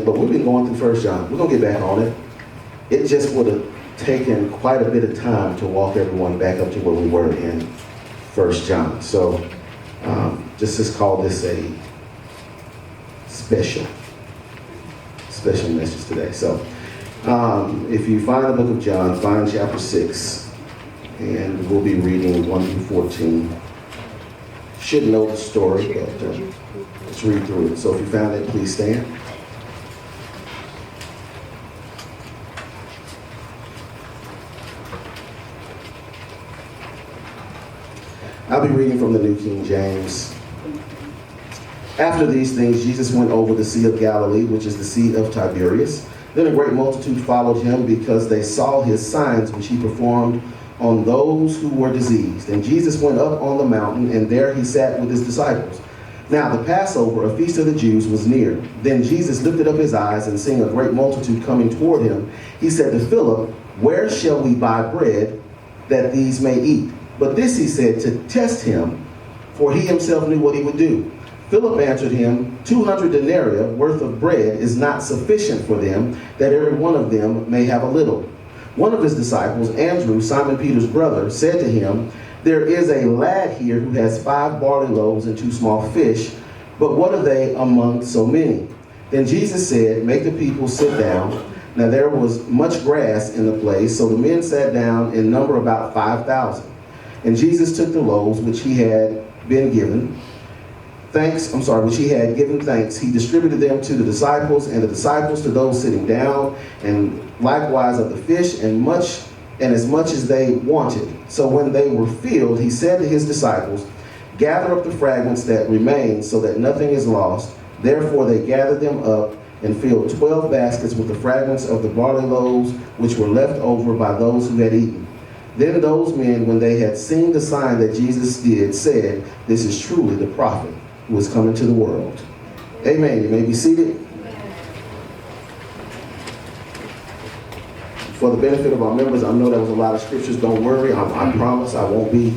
But we've been going through 1 John. We're going to get back on it. It just would have taken quite a bit of time to walk everyone back up to where we were in 1 John. So just call this a special message today. So if you find the book of John, find chapter 6, and we'll be reading 1 through 14. Should know the story, but let's read through it. So if you found it, please stand. I'll be reading from the New King James. After these things, Jesus went over the Sea of Galilee, which is the Sea of Tiberias. Then a great multitude followed him because they saw his signs which he performed on those who were diseased. And Jesus went up on the mountain, and there he sat with his disciples. Now the Passover, a feast of the Jews, was near. Then Jesus lifted up his eyes, and seeing a great multitude coming toward him, he said to Philip, "Where shall we buy bread that these may eat?" But this he said to test him, for he himself knew what he would do. Philip answered him, 200 denarii worth of bread is not sufficient for them, that every one of them may have a little. One of his disciples, Andrew, Simon Peter's brother, said to him, "There is a lad here who has 5 barley loaves and 2 small fish, but what are they among so many?" Then Jesus said, "Make the people sit down." Now there was much grass in the place, so the men sat down, in number about 5,000. And Jesus took the loaves which he had given thanks, he distributed them to the disciples, and the disciples to those sitting down, and likewise of the fish, and as much as they wanted. So when they were filled, he said to his disciples, "Gather up the fragments that remain, so that nothing is lost." Therefore they gathered them up, and filled 12 baskets with the fragments of the barley loaves, which were left over by those who had eaten. Then those men, when they had seen the sign that Jesus did, said, "This is truly the prophet who is coming to the world." Amen. You may be seated. For the benefit of our members, I know there was a lot of scriptures. Don't worry. I promise I won't be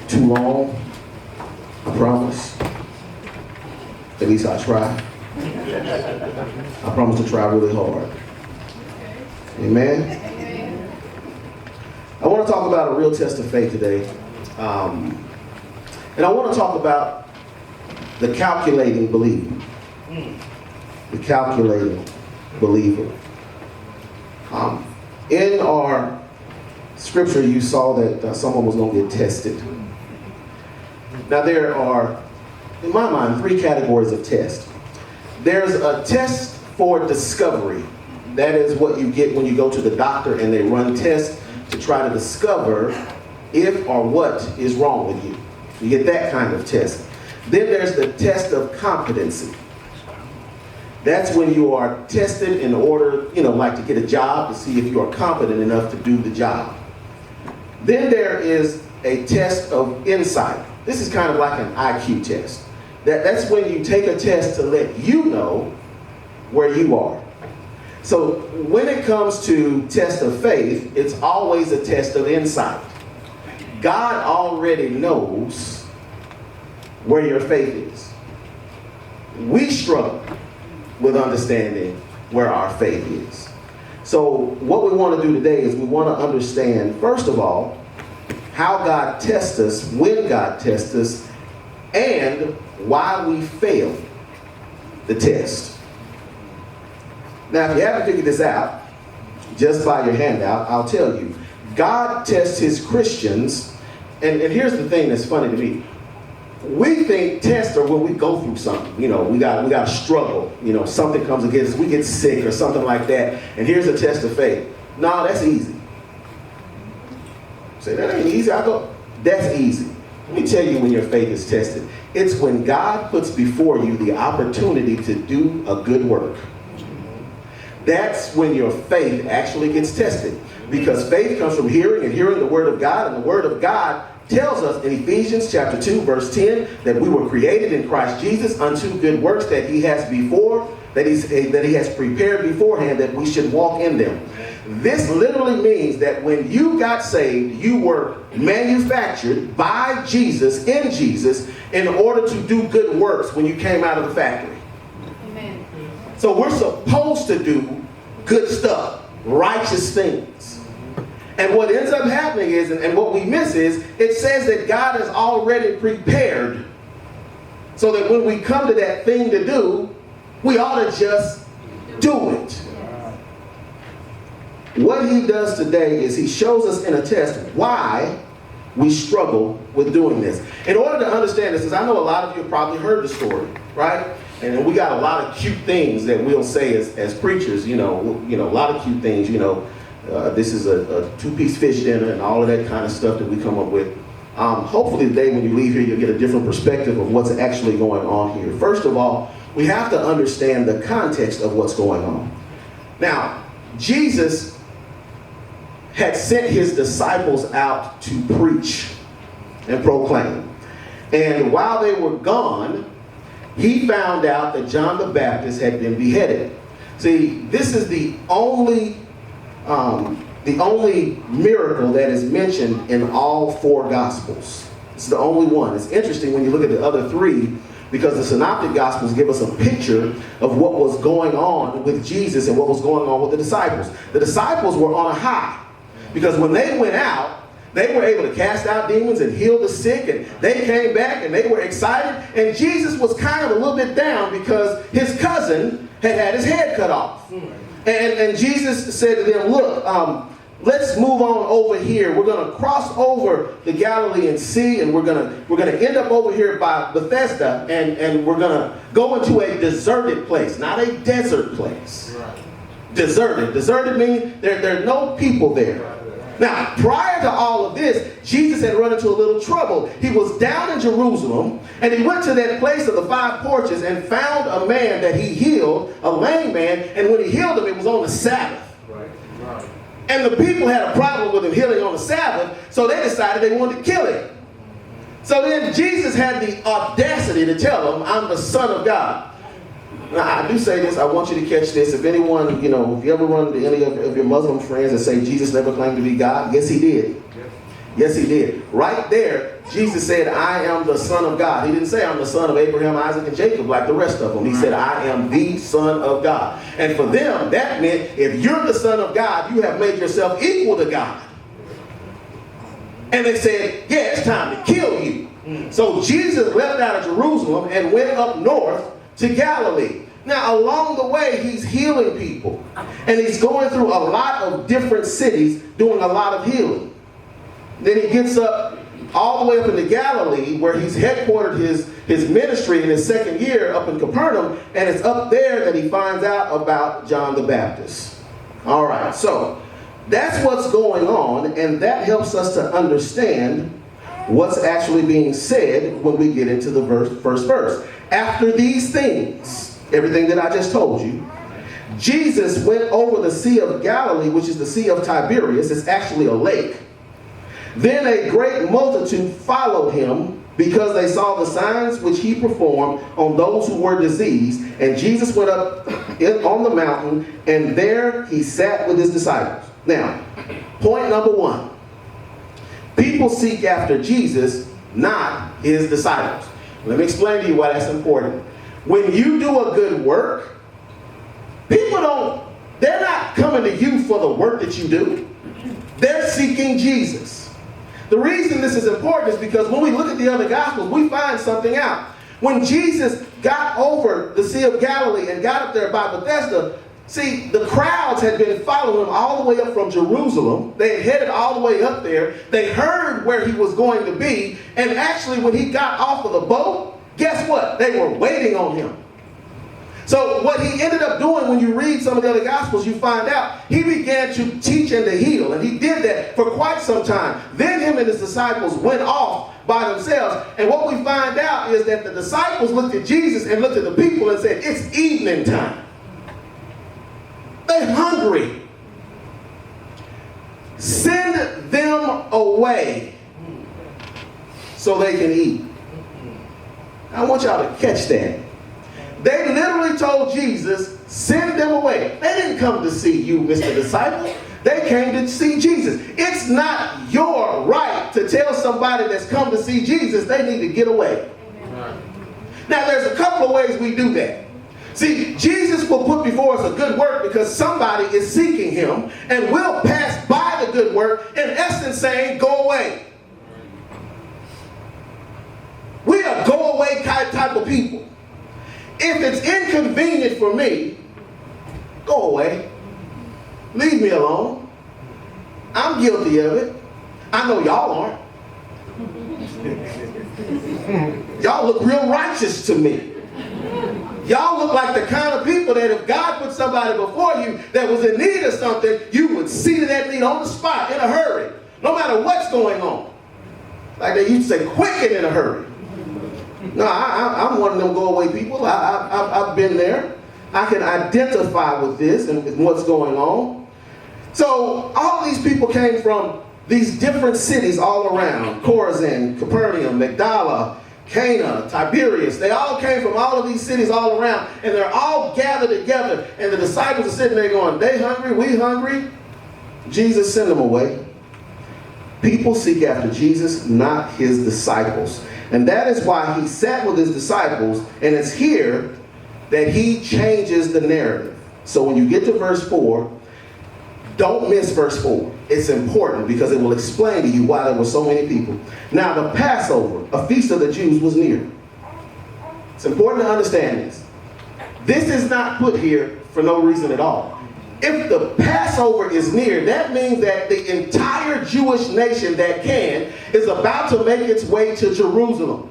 too long. I promise. At least I try. I promise to try really hard. Amen. I want to talk about a real test of faith today. And I want to talk about the calculating believer. The calculating believer. In our scripture, you saw that someone was going to get tested. Now there are, in my mind, 3 categories of test. There's a test for discovery. That is what you get when you go to the doctor and they run tests to try to discover if or what is wrong with you. You get that kind of test. Then there's the test of competency. That's when you are tested in order, like to get a job, to see if you are competent enough to do the job. Then there is a test of insight. This is kind of like an IQ test. That's when you take a test to let you know where you are. So when it comes to test of faith, it's always a test of insight. God already knows where your faith is. We struggle with understanding where our faith is. So what we want to do today is we want to understand, first of all, how God tests us, when God tests us, and why we fail the test. Now, if you haven't figured this out, just by your handout, I'll tell you. God tests his Christians, and here's the thing that's funny to me. We think tests are when we go through something. We got to struggle. Something comes against us, we get sick or something like that, and here's a test of faith. No, that's easy. Say, that ain't easy. That's easy. Let me tell you when your faith is tested. It's when God puts before you the opportunity to do a good work. That's when your faith actually gets tested. Because faith comes from hearing, and hearing the word of God, and the word of God tells us in Ephesians chapter 2, verse 10, that we were created in Christ Jesus unto good works that he has prepared beforehand that we should walk in them. This literally means that when you got saved, you were manufactured by Jesus, in order to do good works when you came out of the factory. Amen. So we're supposed to do good stuff, righteous things. And what ends up happening is, and what we miss is, it says that God has already prepared so that when we come to that thing to do, we ought to just do it. What he does today is he shows us in a test why we struggle with doing this. In order to understand this, because I know a lot of you have probably heard the story, right? And we got a lot of cute things that we'll say as preachers, a lot of cute things, this is a two-piece fish dinner and all of that kind of stuff that we come up with. Hopefully today when you leave here, you'll get a different perspective of what's actually going on here. First of all, we have to understand the context of what's going on. Now, Jesus had sent his disciples out to preach and proclaim. And while they were gone, he found out that John the Baptist had been beheaded. See, this is the only miracle that is mentioned in all four Gospels. It's the only one. It's interesting when you look at the other three, because the Synoptic Gospels give us a picture of what was going on with Jesus and what was going on with the disciples. The disciples were on a high, because when they went out, they were able to cast out demons and heal the sick, and they came back and they were excited. And Jesus was kind of a little bit down because his cousin had his head cut off. And Jesus said to them, look, let's move on over here. We're going to cross over the Galilean Sea, and we're going to end up over here by Bethesda, and we're going to go into a deserted place, not a desert place. Right. Deserted. Deserted means there are no people there. Right. Now, prior to all of this, Jesus had run into a little trouble. He was down in Jerusalem, and he went to that place of the five porches and found a man that he healed, a lame man, and when he healed him, it was on the Sabbath. Right. Right. And the people had a problem with him healing on the Sabbath, so they decided they wanted to kill him. So then Jesus had the audacity to tell him, I'm the Son of God. Now, I do say this, I want you to catch this. If anyone, if you ever run into any of your Muslim friends that say Jesus never claimed to be God, yes, he did. Yes, he did. Right there, Jesus said, I am the Son of God. He didn't say, I'm the son of Abraham, Isaac, and Jacob like the rest of them. He said, I am the Son of God. And for them, that meant if you're the Son of God, you have made yourself equal to God. And they said, yeah, it's time to kill you. So Jesus left out of Jerusalem and went up north to Galilee. Now, along the way, he's healing people. And he's going through a lot of different cities doing a lot of healing. Then he gets up all the way up into Galilee, where he's headquartered his ministry in his second year up in Capernaum. And it's up there that he finds out about John the Baptist. All right, so that's what's going on. And that helps us to understand what's actually being said when we get into the first verse. After these things, everything that I just told you, Jesus went over the Sea of Galilee, which is the Sea of Tiberias. It's actually a lake. Then a great multitude followed him because they saw the signs which he performed on those who were diseased. And Jesus went up on the mountain, and there he sat with his disciples. Now, point number one. People seek after Jesus, not his disciples. Let me explain to you why that's important. When you do a good work, they're not coming to you for the work that you do. They're seeking Jesus. The reason this is important is because when we look at the other Gospels, we find something out. When Jesus got over the Sea of Galilee and got up there by Bethesda, see, the crowds had been following him all the way up from Jerusalem. They had headed all the way up there. They heard where he was going to be. And actually, when he got off of the boat, guess what? They were waiting on him. So what he ended up doing, when you read some of the other Gospels, you find out he began to teach and to heal. And he did that for quite some time. Then him and his disciples went off by themselves. And what we find out is that the disciples looked at Jesus and looked at the people and said, it's evening time. They're hungry. Send them away so they can eat. I want y'all to catch that. They literally told Jesus, send them away. They didn't come to see you, Mr. Disciple. They came to see Jesus. It's not your right to tell somebody that's come to see Jesus they need to get away. Now, there's a couple of ways we do that. See, Jesus will put before us a good work because somebody is seeking him and will pass by the good work, in essence saying, go away. We are go away type of people. If it's inconvenient for me, go away. Leave me alone. I'm guilty of it. I know y'all aren't. Y'all look real righteous to me. Y'all look like the kind of people that if God put somebody before you that was in need of something, you would see to that need on the spot in a hurry, no matter what's going on. Like they used to say, quicken in a hurry. No, I'm one of them go away people. I've been there. I can identify with this and with what's going on. So all these people came from these different cities all around. Chorazin, Capernaum, Magdala, Cana, Tiberias. They all came from all of these cities all around. And they're all gathered together. And the disciples are sitting there going, they hungry, we hungry. Jesus sent them away. People seek after Jesus, not his disciples. And that is why he sat with his disciples. And it's here that he changes the narrative. So when you get to verse 4, don't miss verse 4. It's important because it will explain to you why there were so many people. Now the Passover, a feast of the Jews, was near. It's important to understand this. This is not put here for no reason at all. If the Passover is near, that means that the entire Jewish nation that can is about to make its way to Jerusalem.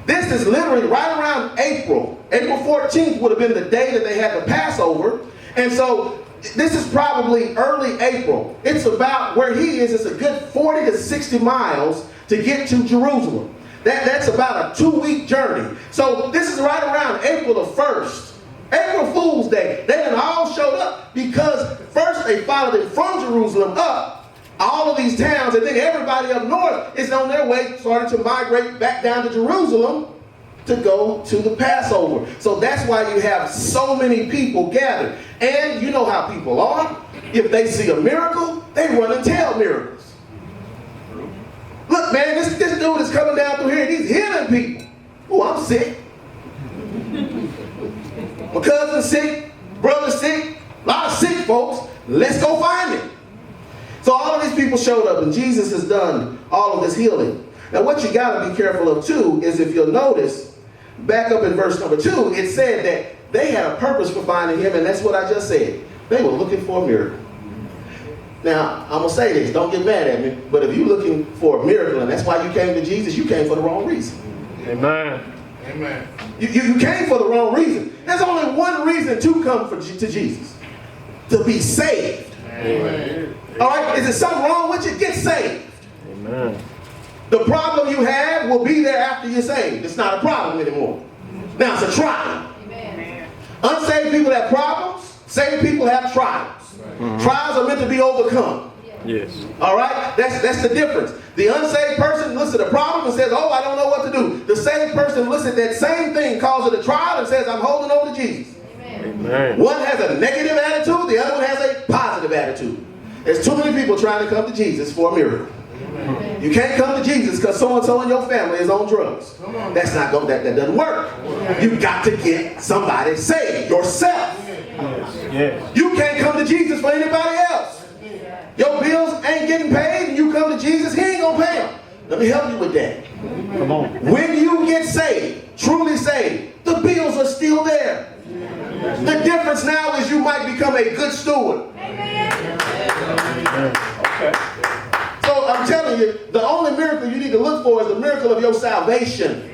This is literally right around April. April 14th would have been the day that they had the Passover. And so this is probably early April. It's about where he is. It's a good 40 to 60 miles to get to Jerusalem. That's about a 2-week journey. So this is right around April the 1st. April Fool's Day. They had all showed up because first they followed it from Jerusalem up all of these towns, and then everybody up north is on their way, starting to migrate back down to Jerusalem to go to the Passover. So that's why you have so many people gathered. And you know how people are. If they see a miracle, they run and tell miracles. Look, man, this dude is coming down through here and he's healing people. Oh, I'm sick. My cousin's sick, brother's sick, a lot of sick folks. Let's go find him. So all of these people showed up and Jesus has done all of this healing. Now what you got to be careful of too is, if you'll notice, back up in verse number 2, it said that they had a purpose for finding him, and that's what I just said. They were looking for a miracle. Now, I'm going to say this, don't get mad at me, but if you're looking for a miracle and that's why you came to Jesus, you came for the wrong reason. Amen. Amen. You came for the wrong reason. There's only one reason to come to Jesus. To be saved. Amen. All right? Is there something wrong with you? Get saved. Amen. The problem you have will be there after you're saved. It's not a problem anymore. Now it's a trial. Amen. Unsaved people have problems. Saved people have trials. Mm-hmm. Trials are meant to be overcome. Yes. All right? That's the difference. The unsaved person looks at a problem and says, oh, I don't know what to do. The saved person looks at that same thing, calls it a trial, and says, I'm holding on to Jesus. Amen. One has a negative attitude, the other one has a positive attitude. There's too many people trying to come to Jesus for a miracle. Amen. You can't come to Jesus because so-and-so in your family is on drugs. That's not going. That doesn't work. You've got to get somebody saved yourself. Yes. You can't come to Jesus for anybody else. Your bills ain't getting paid and you come to Jesus, he ain't going to pay them. Let me help you with that. Come on. When you get saved, truly saved, the bills are still there. The difference now is you might become a good steward. Okay. So I'm telling you, the only miracle you need to look for is the miracle of your salvation.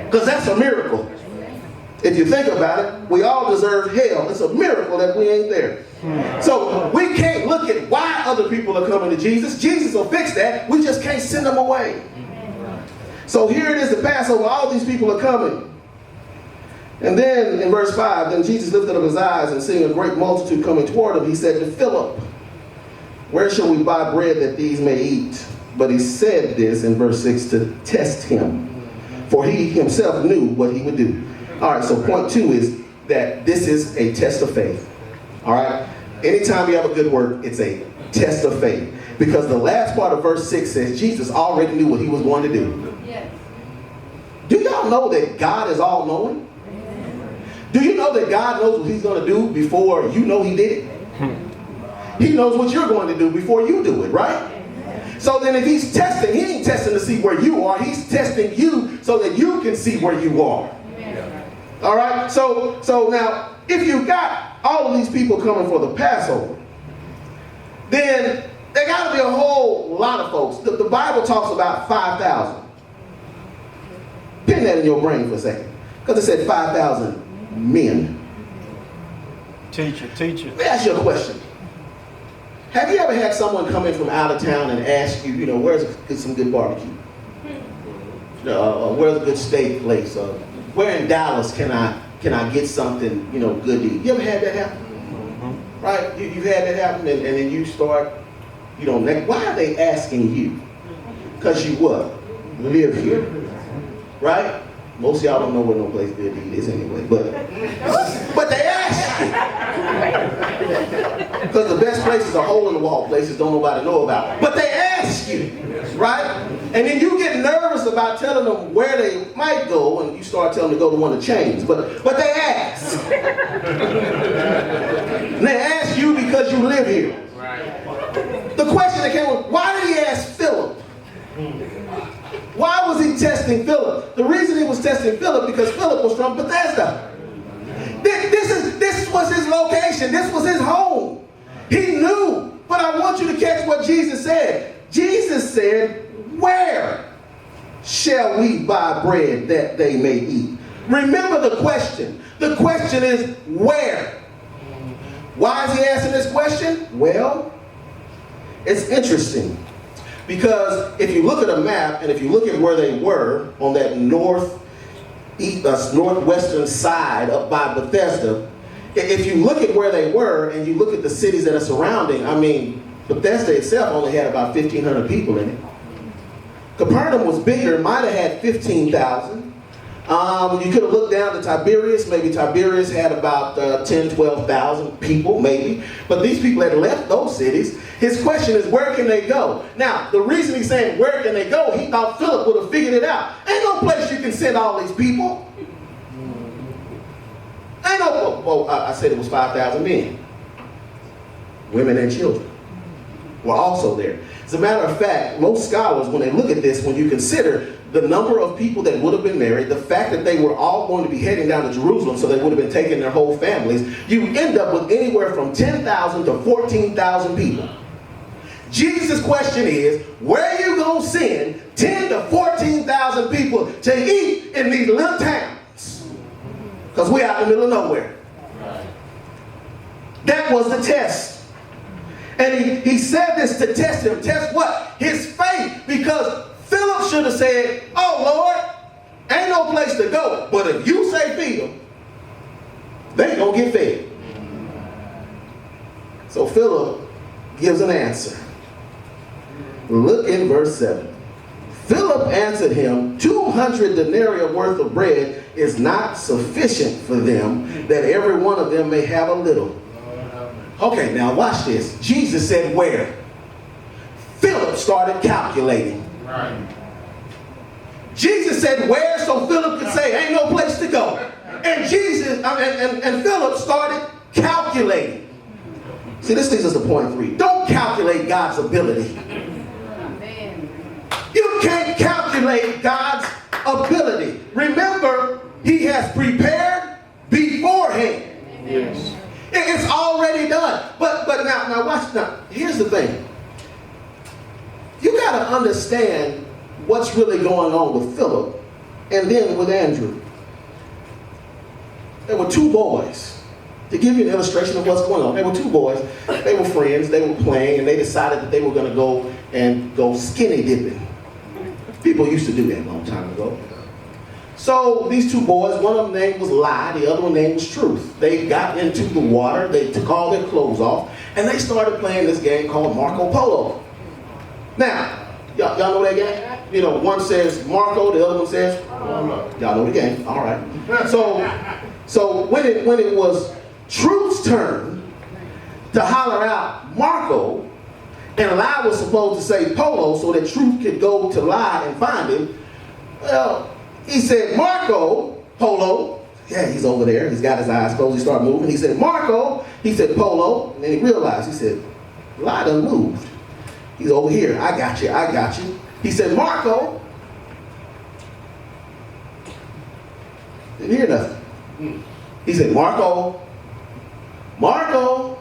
Because that's a miracle. If you think about it, we all deserve hell. It's a miracle that we ain't there. So we can't look at why other people are coming to Jesus. Jesus will fix that. We just can't send them away. So here it is, the Passover. All these people are coming. And then in verse 5, then Jesus lifted up his eyes and seeing a great multitude coming toward him, he said to Philip, where shall we buy bread that these may eat? But he said this in verse 6 to test him, for he himself knew what he would do. All right, so point 2 is that this is a test of faith. All right? Anytime you have a good work, it's a test of faith. Because the last part of verse 6 says Jesus already knew what he was going to do. Yes. Do y'all know that God is all-knowing? Do you know that God knows what he's going to do before you know he did it? He knows what you're going to do before you do it, right? So then if he's testing, he ain't testing to see where you are. He's testing you so that you can see where you are. All right? So now, if you got all of these people coming for the Passover, then there got to be a whole lot of folks. The Bible talks about 5,000. Pin that in your brain for a second. Because it said 5,000 men. Teacher. Let me ask you a question. Have you ever had someone come in from out of town and ask you, where's some good barbecue? Where's a good steak place? Where in Dallas can I get something, good to eat? You ever had that happen? Right? You've had that happen, and then you start, why are they asking you? Because you what? Live here. Right? Most of y'all don't know where no place good to eat is anyway, but they ask you. Because the best places are hole-in-the-wall places don't nobody know about. But they ask you, right? And then you get nervous about telling them where they might go, and you start telling them to go to one of the chains. But they ask. And they ask you because you live here. The question that came up, why did he ask Philip? Why was he testing Philip? The reason he was testing Philip because Philip was from Bethesda. This was his location. This was his home. He knew. But I want you to catch what Jesus said. Jesus said, where shall we buy bread that they may eat? Remember the question. The question is where? Why is he asking this question? Well, it's interesting. Because if you look at a map and if you look at where they were on that northwestern side up by Bethesda, if you look at where they were and you look at the cities that are surrounding, Bethesda itself only had about 1,500 people in it. Capernaum was bigger, might have had 15,000. You could have looked down to Tiberias. Maybe Tiberias had about 10, 12,000 people, maybe. But these people had left those cities. His question is, where can they go? Now, the reason he's saying, where can they go? He thought Philip would have figured it out. Ain't no place you can send all these people. Ain't no, I said it was 5,000 men. Women and children were also there. As a matter of fact, most scholars, when they look at this, when you consider the number of people that would have been married, the fact that they were all going to be heading down to Jerusalem, so they would have been taking their whole families, you end up with anywhere from 10,000 to 14,000 people. Jesus' question is, where are you going to send 10 to 14,000 people to eat in these little towns? Because we're out in the middle of nowhere. That was the test. And he said this to test him. Test what? His faith. Because Philip should have said, oh Lord, ain't no place to go. But if you say feed them, they ain't going to get fed. So Philip gives an answer. Look in verse 7. Philip answered him, 200 denarii worth of bread is not sufficient for them, that every one of them may have a little. Okay, now watch this. Jesus said where? Philip started calculating. Right. Jesus said where, so Philip could say ain't no place to go. And Philip started calculating. See, this leads us to point 3. Don't calculate God's ability. You can't calculate God's ability. Remember, he has prepared beforehand. Yes. It's already done. But now watch now. Here's the thing. You got to understand what's really going on with Philip and then with Andrew. There were 2 boys. To give you an illustration of what's going on, there were 2 boys. They were friends. They were playing, and they decided that they were going to go skinny dipping. People used to do that a long time ago. So these 2 boys, one of them name was Lie, the other one name was Truth. They got into the water, they took all their clothes off, and they started playing this game called Marco Polo. Now, y'all know that game? One says Marco, the other one says Polo. Y'all know the game, all right. So when it was Truth's turn to holler out Marco, and Lie was supposed to say Polo so that Truth could go to Lie and find him, well, he said Marco Polo, Yeah, he's over there. He's got his eyes closed. He started moving. He said, Marco. He said, Polo. And then he realized, he said, Lie done moved. He's over here. I got you. I got you. He said, Marco. Didn't hear nothing. He said, Marco. Marco.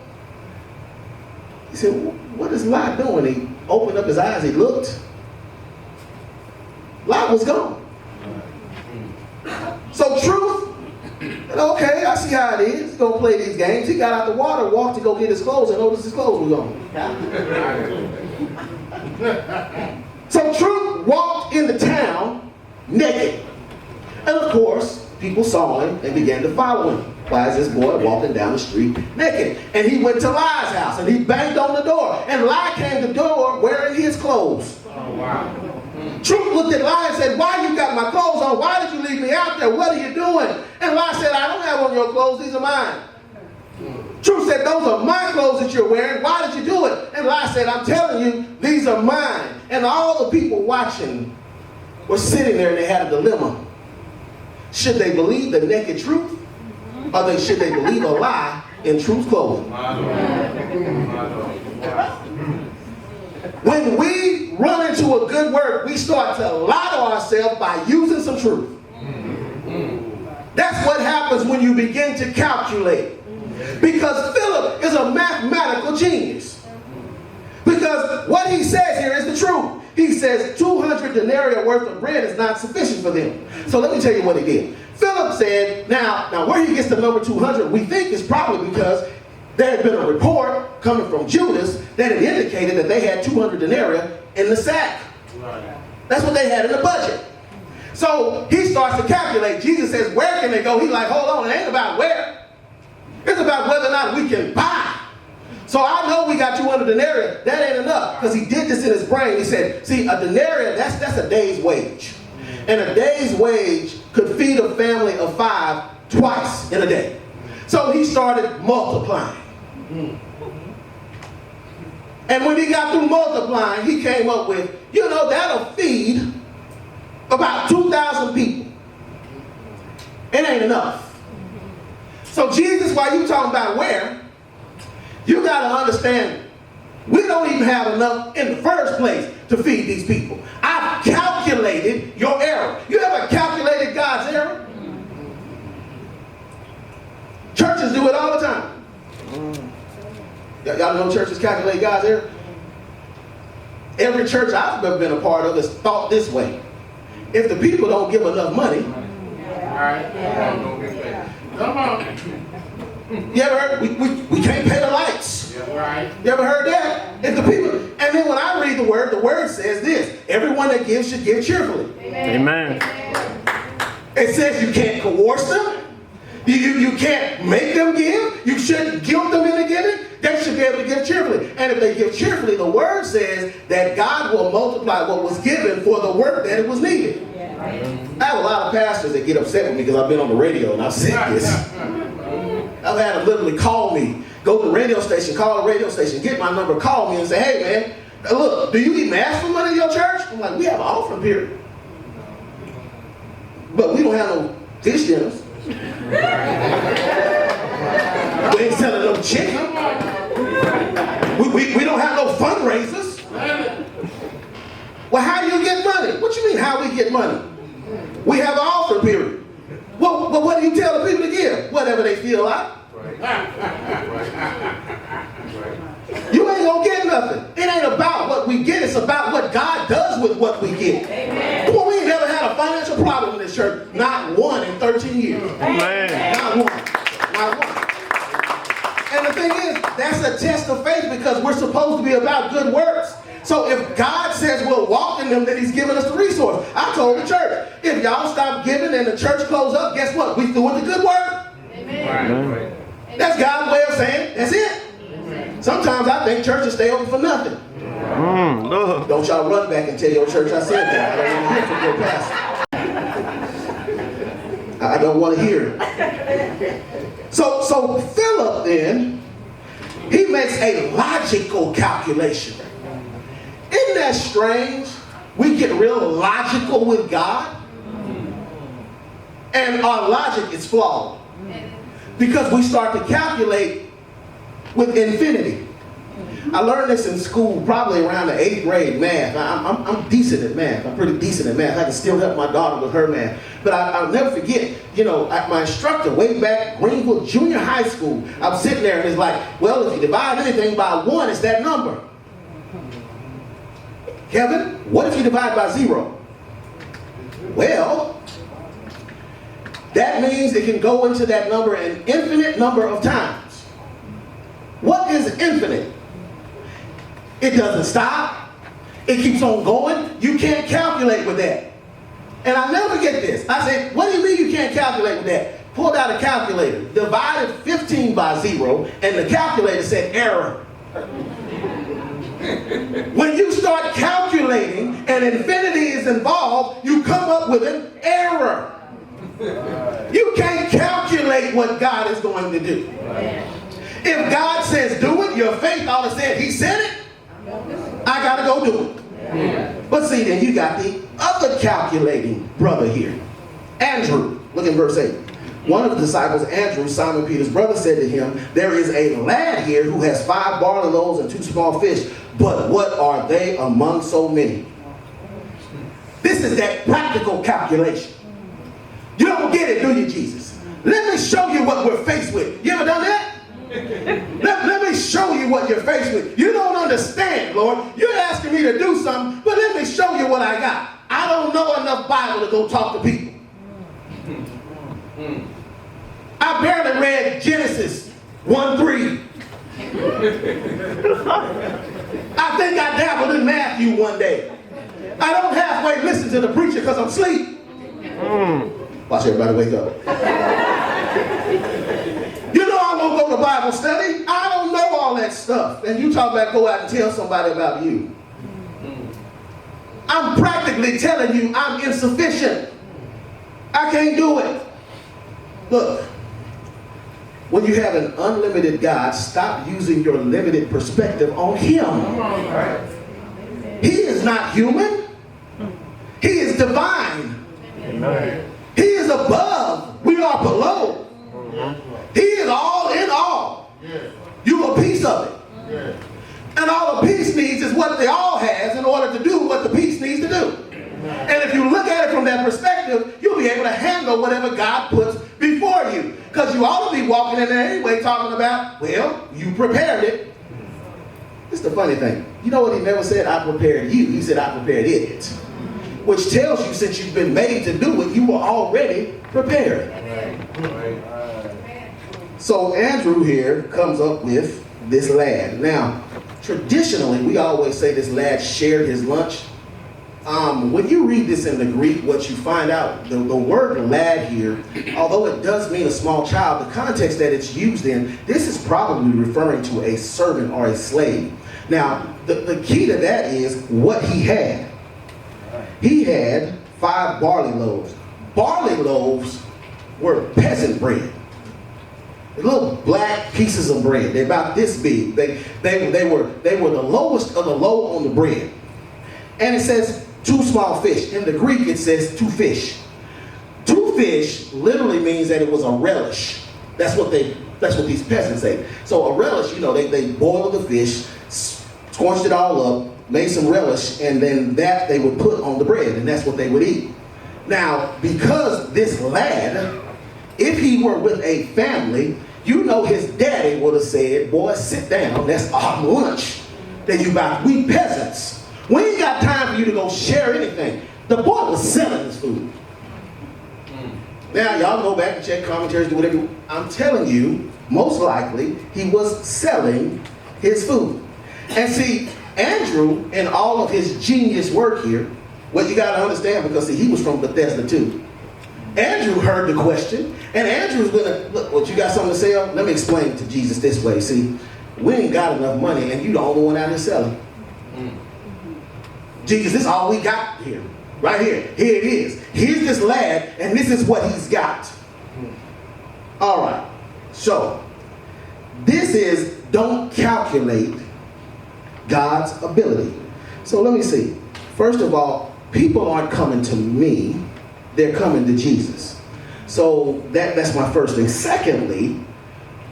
He said, what is Lot doing? He opened up his eyes. He looked. Lot was gone. So truth, okay, I see how it is. He's going to play these games. He got out the water, walked to go get his clothes, and noticed his clothes were gone. So truth walked into town naked. And of course, people saw him and began to follow him. Why is this boy walking down the street naked? And he went to Lie's house and he banged on the door. And Lie came to the door wearing his clothes. Oh, wow. Truth looked at Lie and said, why you got my clothes on? Why did you leave me out there? What are you doing? And Lie said, I don't have on your clothes. These are mine. Truth said, those are my clothes that you're wearing. Why did you do it? And Lie said, I'm telling you, these are mine. And all the people watching were sitting there and they had a dilemma. Should they believe the naked truth? Or should they believe a lie in truth's clothing? When we run into a good word, we start to lie to ourselves by using some truth. That's what happens when you begin to calculate. Because Philip is a mathematical genius. Because what he says here is the truth. He says 200 denarii worth of bread is not sufficient for them. So let me tell you what he did. Philip said, now where he gets the number 200, we think is probably because there had been a report coming from Judas that had indicated that they had 200 denarii in the sack. That's what they had in the budget. So he starts to calculate. Jesus says, where can they go? He's like, hold on, it ain't about where. It's about whether or not we can buy. So I know we got 200 denarii. That ain't enough. Because he did this in his brain. He said, see, a denarii, that's a day's wage. And a day's wage could feed a family of 5 twice in a day. So he started multiplying. And when he got through multiplying, he came up with, that'll feed about 2,000 people. It ain't enough. So Jesus, while you talking about where, you got to understand, we don't even have enough in the first place to feed these people. I've calculated your error. You ever calculated God's error? Churches do it all the time. Y'all know churches calculate God's error? Every church I've ever been a part of is thought this way. If the people don't give enough money, come on. You ever heard, we can't pay the lights. You ever heard that? If the people, and then when I read the word says this: everyone that gives should give cheerfully. Amen. It says you can't coerce them. You can't make them give. You shouldn't guilt them into giving. They should be able to give cheerfully. And if they give cheerfully, the word says that God will multiply what was given for the work that it was needed. I have a lot of pastors that get upset with me because I've been on the radio and I've said this. I've had them literally call me, go to the radio station, call the radio station, get my number, call me and say, hey man, look, do you even ask for money in your church? I'm like, we have an offering period. But we don't have no fish dinners. We ain't selling no chicken. We don't have no fundraisers. Well, how do you get money? What you mean, how we get money? We have an offering period. Well, what do you tell the people to give? Whatever they feel like. You ain't gonna get nothing. It ain't about what we get, it's about what God does with what we get. Amen. Well, we ain't never had a financial problem in this church. Not one in 13 years. Amen. Not one. Not one. And the thing is, that's a test of faith because we're supposed to be about good works. So if God says we'll walk in them, then he's giving us the resource. I told the church, if y'all stop giving and the church close up, guess what? We threw in the good work. Amen. That's God's way of saying, that's it. Amen. Sometimes I think churches stay open for nothing. Don't y'all run back and tell your church I said that. I don't want to hear from your pastor. I don't want to hear it. So Philip then, he makes a logical calculation. Isn't that strange? We get real logical with God. And our logic is flawed. Because we start to calculate with infinity. I learned this in school, probably around the 8th grade math. I'm decent at math. I'm pretty decent at math. I can still help my daughter with her math. But I'll never forget, my instructor way back, Greenville Junior High School, I'm sitting there and it's like, well, if you divide anything by 1, it's that number. Kevin, what if you divide by 0? Well, that means it can go into that number an infinite number of times. What is infinite? It doesn't stop. It keeps on going. You can't calculate with that. And I'll never forget this. I said, what do you mean you can't calculate with that? Pulled out a calculator, divided 15 by 0, and the calculator said error. When you start calculating and infinity is involved, you come up with an error. You can't calculate what God is going to do. If God says do it, your faith ought to say, he said it, I gotta go do it. But see, then you got the other calculating brother here. Andrew, look at verse 8. One of the disciples, Andrew, Simon Peter's brother, said to him, there is a lad here who has 5 barley loaves and 2 small fish, but what are they among so many? This is that practical calculation. You don't get it, do you, Jesus? Let me show you what we're faced with. You ever done that? Let me show you what you're faced with. You don't understand, Lord. You're asking me to do something, but let me show you what I got. I don't know enough Bible to go talk to people. I barely read Genesis 1:3. I think I dabbled in Matthew one day. I don't halfway listen to the preacher because I'm asleep. Watch everybody wake up. You know I won't go to Bible study. I don't know all that stuff. And you talk about go out and tell somebody about you. I'm practically telling you I'm insufficient. I can't do it. Look, when you have an unlimited God, stop using your limited perspective on him. He is not human. He is divine. He is above. We are below. He is all in all. You a piece of it. And all a piece needs is what they all has in order to do what the piece needs to do. And if you look at it from that perspective, you'll be able to handle whatever God puts before you. Because you ought to be walking in there anyway talking about, well, you prepared it. It's the funny thing. You know what he never said? I prepared you. He said, I prepared it. Which tells you since you've been made to do it, you were already prepared. So Andrew here comes up with this lad. Now, traditionally, we always say this lad shared his lunch. When you read this in the Greek, what you find out, the word lad here, although it does mean a small child, the context that it's used in, this is probably referring to a servant or a slave. Now, the key to that is what he had. He had 5 barley loaves. Barley loaves were peasant bread. Little black pieces of bread. They're about this big. They were the lowest of the low on the bread. And it says 2 small fish. In the Greek it says 2 fish. 2 fish literally means that it was a relish. That's what these peasants ate. So a relish, they boiled the fish, scorched it all up, made some relish, and then that they would put on the bread, and that's what they would eat. Now, because this lad, if he were with a family, his daddy would have said, boy, sit down, that's our lunch that you buy. We peasants, we ain't got time for you to go share anything. The boy was selling his food. Now, y'all go back and check commentaries, do whatever. I'm telling you, most likely, he was selling his food. And see, Andrew, in all of his genius work here, what you got to understand, because see, he was from Bethesda too. Andrew heard the question, and Andrew's gonna, look, what, you got something to sell? Let me explain it to Jesus this way. See, we ain't got enough money, and you the only one out here selling. Jesus, this is all we got here. Right here. Here it is. Here's this lad, and this is what he's got. All right. So, this is don't calculate God's ability. So let me see. First of all, people aren't coming to me. They're coming to Jesus. So that's my first thing. Secondly,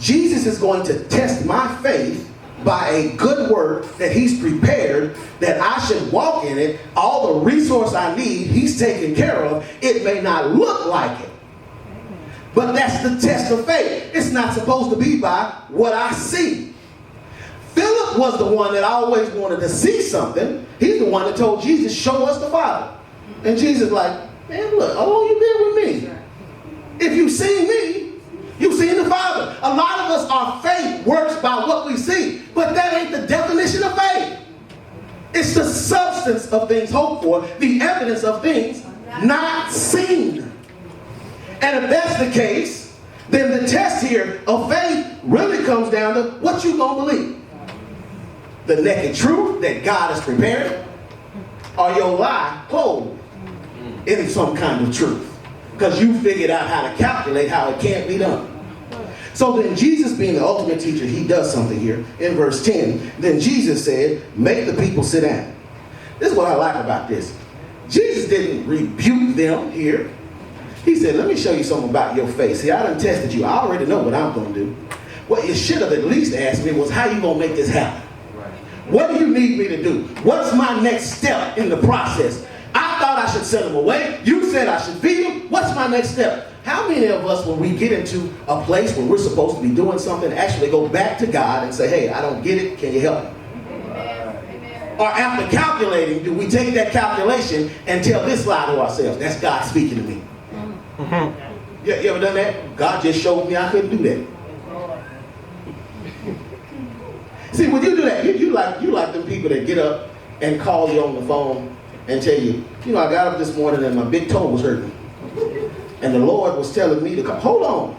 Jesus is going to test my faith by a good work that he's prepared, that I should walk in it. All the resource I need, he's taken care of. It may not look like it, but that's the test of faith. It's not supposed to be by what I see. Philip was the one that always wanted to see something. He's the one that told Jesus, show us the Father. And Jesus like, man, look, how long you been with me? If you've seen me, you've seen the Father. A lot of us, our faith works by what we see, but that ain't the definition of faith. It's the substance of things hoped for, the evidence of things not seen. And if that's the case, then the test here of faith really comes down to what you gonna believe. The naked truth that God has prepared, or your lie clothed in some kind of truth. Because you figured out how to calculate how it can't be done. So then Jesus, being the ultimate teacher, he does something here. In verse 10, then Jesus said, make the people sit down. This is what I like about this. Jesus didn't rebuke them here. He said, let me show you something about your faith. See, I done tested you. I already know what I'm going to do. What you should have at least asked me was, how you going to make this happen? What do you need me to do? What's my next step in the process? I thought I should send them away. You said I should feed them. What's my next step? How many of us, when we get into a place where we're supposed to be doing something, actually go back to God and say, hey, I don't get it. Can you help me? Amen. Or after calculating, do we take that calculation and tell this lie to ourselves? That's God speaking to me. You ever done that? God just showed me I couldn't do that. See, when you do that, you like them people that get up and call you on the phone and tell you, I got up this morning and my big toe was hurting. And the Lord was telling me to come. Hold on.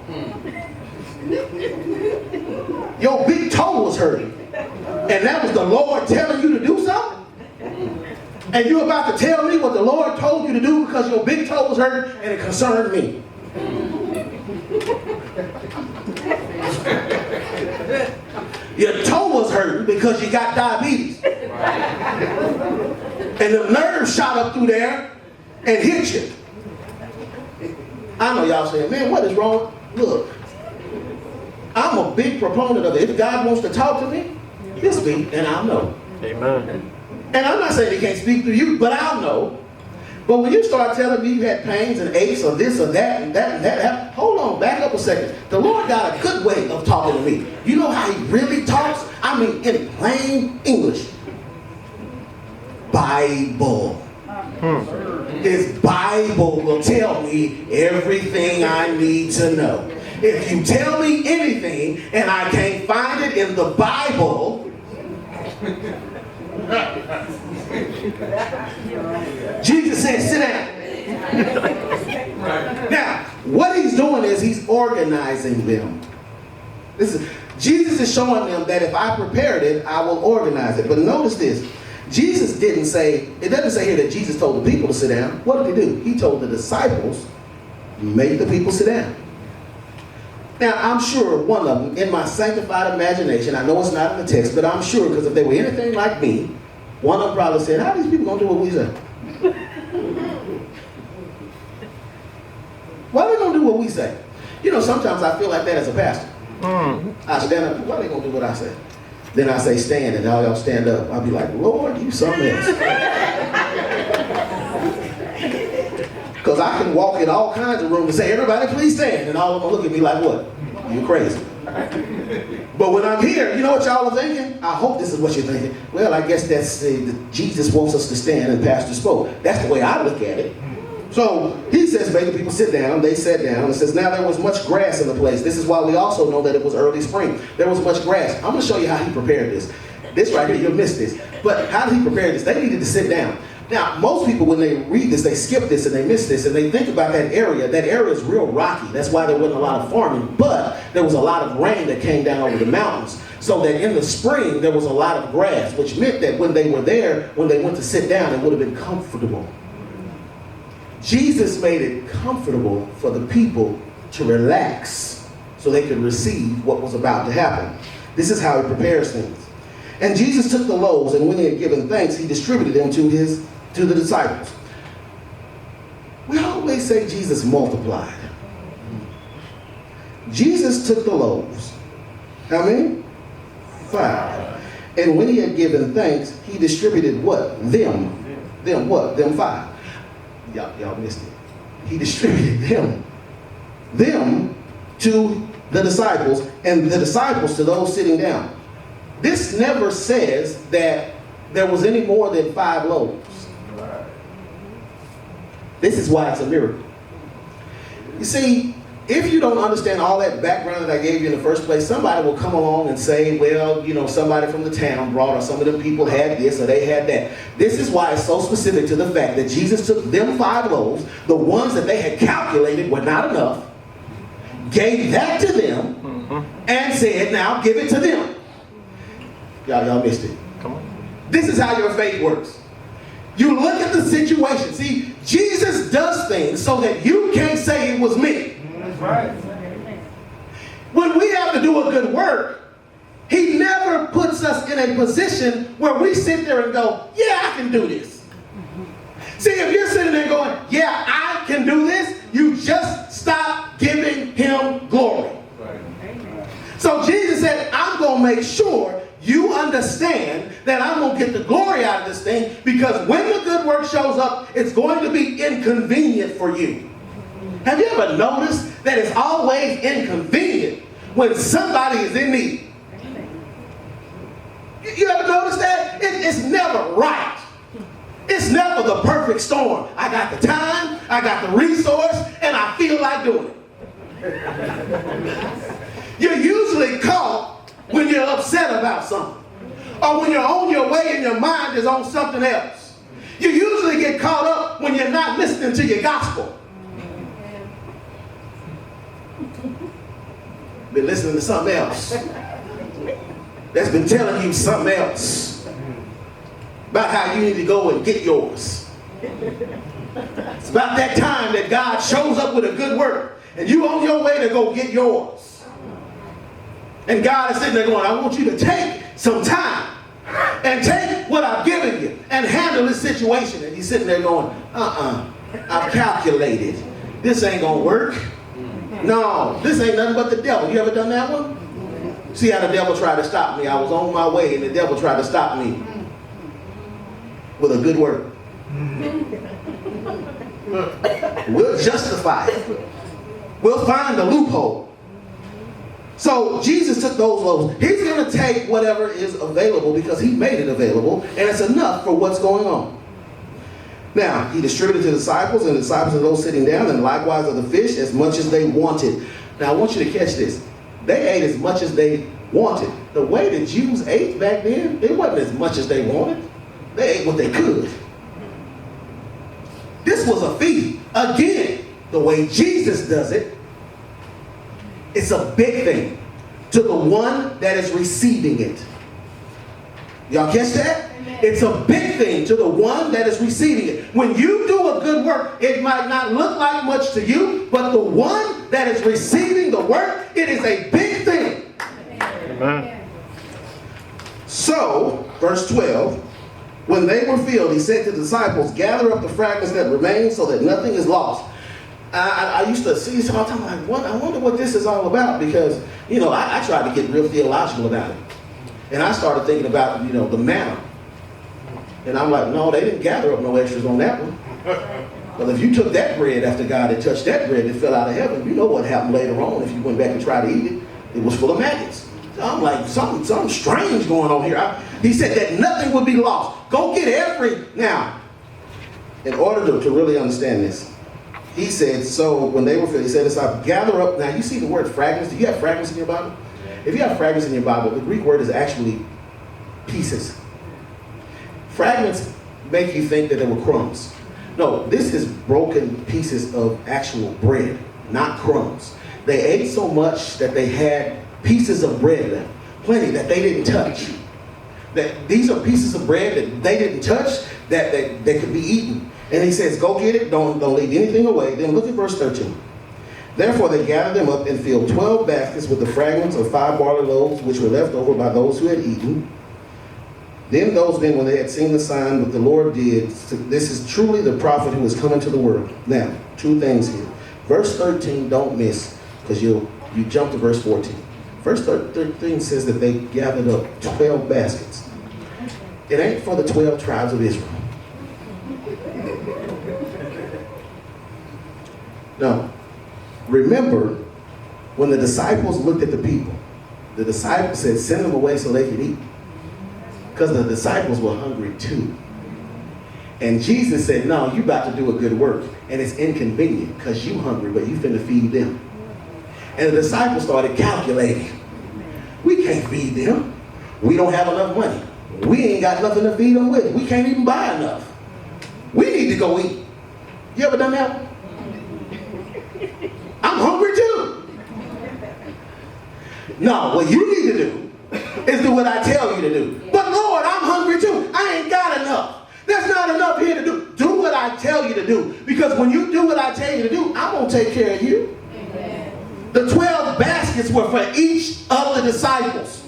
Your big toe was hurting. And that was the Lord telling you to do something? And you're about to tell me what the Lord told you to do because your big toe was hurting and it concerned me. Your toe was hurting because you got diabetes. And the nerve shot up through there and hit you. I know y'all saying, man, what is wrong? Look, I'm a big proponent of it. If God wants to talk to me, he'll speak and I'll know. Amen. And I'm not saying he can't speak through you, but I'll know. But when you start telling me you had pains and aches or this or that and that and that, hold on, back up a second. The Lord got a good way of talking to me. You know how he really talks? I mean, in plain English. Bible. His Bible will tell me everything I need to know. If you tell me anything and I can't find it in the Bible, Jesus said, sit down. Now, what he's doing is he's organizing them. Jesus is showing them that if I prepared it, I will organize it. But notice this. Jesus didn't say, it doesn't say here that Jesus told the people to sit down. What did he do? He told the disciples, make the people sit down. Now, I'm sure one of them, in my sanctified imagination, I know it's not in the text, but I'm sure, because if they were anything like me, one of them probably said, how are these people going to do what we say? Why are they going to do what we say? Sometimes I feel like that as a pastor. I stand up, why are they going to do what I say? Then I say stand, and all y'all stand up. I'll be like, Lord, you something else. Because I can walk in all kinds of rooms and say, everybody please stand. And all of them look at me like, what? You crazy. But when I'm here, you know what y'all are thinking? I hope this is what you're thinking. Well, I guess that's Jesus wants us to stand and pastor spoke. That's the way I look at it. So he says, make the people sit down. They sat down. It says, now there was much grass in the place. This is why we also know that it was early spring. There was much grass. I'm going to show you how he prepared this. This right here, you'll miss this. But how did he prepare this? They needed to sit down. Now, most people, when they read this, they skip this and they miss this, and they think about that area. That area is real rocky. That's why there wasn't a lot of farming, but there was a lot of rain that came down over the mountains. So that in the spring, there was a lot of grass, which meant that when they were there, when they went to sit down, it would have been comfortable. Jesus made it comfortable for the people to relax so they could receive what was about to happen. This is how he prepares things. And Jesus took the loaves, and when he had given thanks, he distributed them to the disciples. We always say Jesus multiplied. Jesus took the loaves. How many? 5. And when he had given thanks, he distributed what? Them. Them what? Them 5. Y'all missed it. He distributed them to the disciples, and the disciples to those sitting down. This never says that there was any more than 5 loaves. This is why it's a miracle. You see, if you don't understand all that background that I gave you in the first place, somebody will come along and say, well, you know, somebody from the town brought, or some of them people had this or they had that. This is why it's so specific to the fact that Jesus took them 5 loaves, the ones that they had calculated were not enough, gave that to them, and said, now give it to them. Y'all missed it. Come on. This is how your faith works. You look at the situation. See, Jesus does things so that you can't say it was me. That's right. When we have to do a good work, he never puts us in a position where we sit there and go, yeah, I can do this. See, if you're sitting there going, yeah, I can do this, you just stop giving him glory. Right. So Jesus said, I'm going to make sure you understand that I'm going to get the glory out of this thing, because when the good work shows up, it's going to be inconvenient for you. Have you ever noticed that it's always inconvenient when somebody is in need? You ever notice that? It's never right. It's never the perfect storm. I got the time, I got the resource, and I feel like doing it. You're usually caught when you're upset about something, or when you're on your way and your mind is on something else. You usually get caught up when you're not listening to your gospel. Been listening to something else that's been telling you something else about how you need to go and get yours. It's about that time that God shows up with a good work, and you on your way to go get yours. And God is sitting there going, I want you to take some time and take what I've given you and handle this situation. And he's sitting there going, I've calculated. This ain't going to work. No, this ain't nothing but the devil. You ever done that one? See how the devil tried to stop me. I was on my way and the devil tried to stop me with a good word. We'll justify it. We'll find the loophole. So Jesus took those loaves. He's going to take whatever is available because he made it available, and it's enough for what's going on. Now, he distributed to the disciples, and the disciples of those sitting down, and likewise of the fish, as much as they wanted. Now, I want you to catch this. They ate as much as they wanted. The way the Jews ate back then, it wasn't as much as they wanted. They ate what they could. This was a feast. Again, the way Jesus does it, it's a big thing to the one that is receiving it. Y'all catch that? Amen. It's a big thing to the one that is receiving it. When you do a good work, it might not look like much to you, but the one that is receiving the work, it is a big thing. Amen. So, verse 12, when they were filled, he said to the disciples, gather up the fragments that remain so that nothing is lost. I used to see this all the time, like, I wonder what this is all about, because, you know, I tried to get real theological about it. And I started thinking about, you know, the manna. And I'm like, no, they didn't gather up no extras on that one. Well, if you took that bread after God had touched that bread and fell out of heaven, you know what happened later on if you went back and tried to eat it. It was full of maggots. So I'm like, something strange going on here. He said that nothing would be lost. Go get every... Now, in order to really understand this, he said, so when they were filled, he said, gather up. Now, you see the word fragments. Do you have fragments in your Bible? If you have fragments in your Bible, the Greek word is actually pieces. Fragments make you think that they were crumbs. No, this is broken pieces of actual bread, not crumbs. They ate so much that they had pieces of bread left, plenty that they didn't touch. That these are pieces of bread that they didn't touch, that they could be eaten. And he says, go get it, don't leave anything away. Then look at verse 13. Therefore they gathered them up and filled 12 baskets with the fragments of 5 barley loaves, which were left over by those who had eaten. Then those men, when they had seen the sign that the Lord did, this is truly the prophet who is coming to the world. Now, 2 things here. Verse 13, don't miss, because you'll You jump to verse 14. Verse 13 says that they gathered up 12 baskets. It ain't for the 12 tribes of Israel. No. Remember, when the disciples looked at the people, the disciples said, send them away so they could eat. Because the disciples were hungry too. And Jesus said, no, you about to do a good work. And it's inconvenient because you hungry, but you finna feed them. And the disciples started calculating. We can't feed them. We don't have enough money. We ain't got nothing to feed them with. We can't even buy enough. We need to go eat. You ever done that? I'm hungry too. No, what you need to do is do what I tell you to do. But Lord, I'm hungry too. I ain't got enough. There's not enough here to do. Do what I tell you to do. Because when you do what I tell you to do, I'm going to take care of you. Amen. The 12 baskets were for each of the disciples.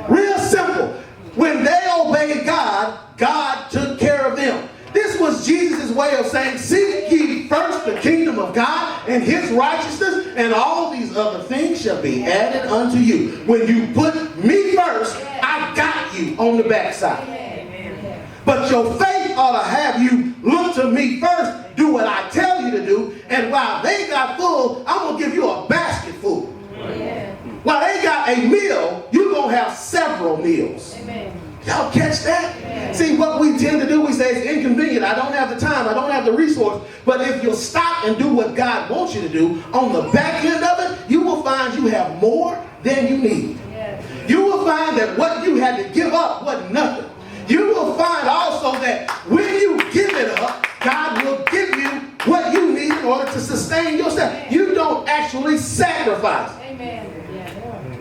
Real simple. When they obeyed God, God took care of them. This was Jesus' way of saying, seek ye first the kingdom of God and his righteousness, and all these other things shall be added unto you. When you put me first, I got you on the backside. Amen. But your faith ought to have you look to me first, do what I tell you to do, and while they got full, I'm going to give you a basket full. Amen. While they got a meal, you're going to have several meals. Amen. Y'all catch that? Yeah. See, what we tend to do, we say it's inconvenient. I don't have the time. I don't have the resource. But if you'll stop and do what God wants you to do, on the back end of it, you will find you have more than you need. Yeah. You will find that what you had to give up wasn't nothing. You will find also that when you give it up, God will give you what you need in order to sustain yourself. Amen. You don't actually sacrifice. Amen.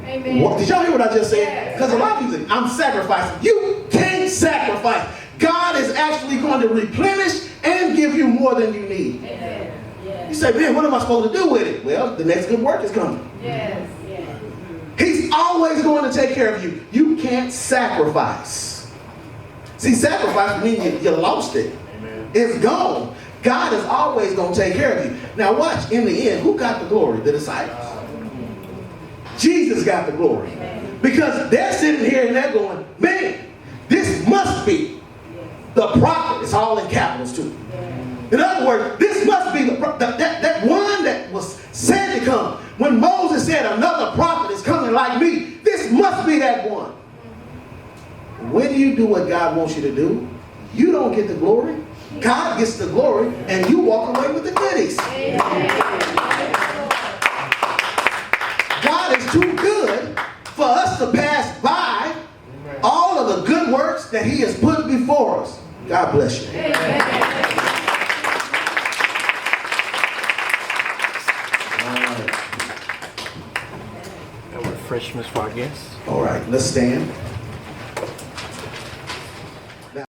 Amen. What, did y'all hear what I just said? Because a lot of people think, I'm sacrificing. You can't sacrifice. God is actually going to replenish and give you more than you need. Amen. Yes. You say, man, what am I supposed to do with it? Well, the next good work is coming. Yes. Yes. He's always going to take care of you. You can't sacrifice. See, sacrifice means you lost it. Amen. It's gone. God is always going to take care of you. Now watch, in the end, who got the glory? The disciples. Jesus got the glory. Because they're sitting here and they're going, man, this must be the prophet. It's all in capitals too. In other words, this must be that one that was said to come. When Moses said another prophet is coming like me, this must be that one. When you do what God wants you to do, you don't get the glory. God gets the glory and you walk away with the goodies. God is too good for us to pass by all of the good works that he has put before us. God bless you. Amen. Refreshments for our guests. All right, let's stand.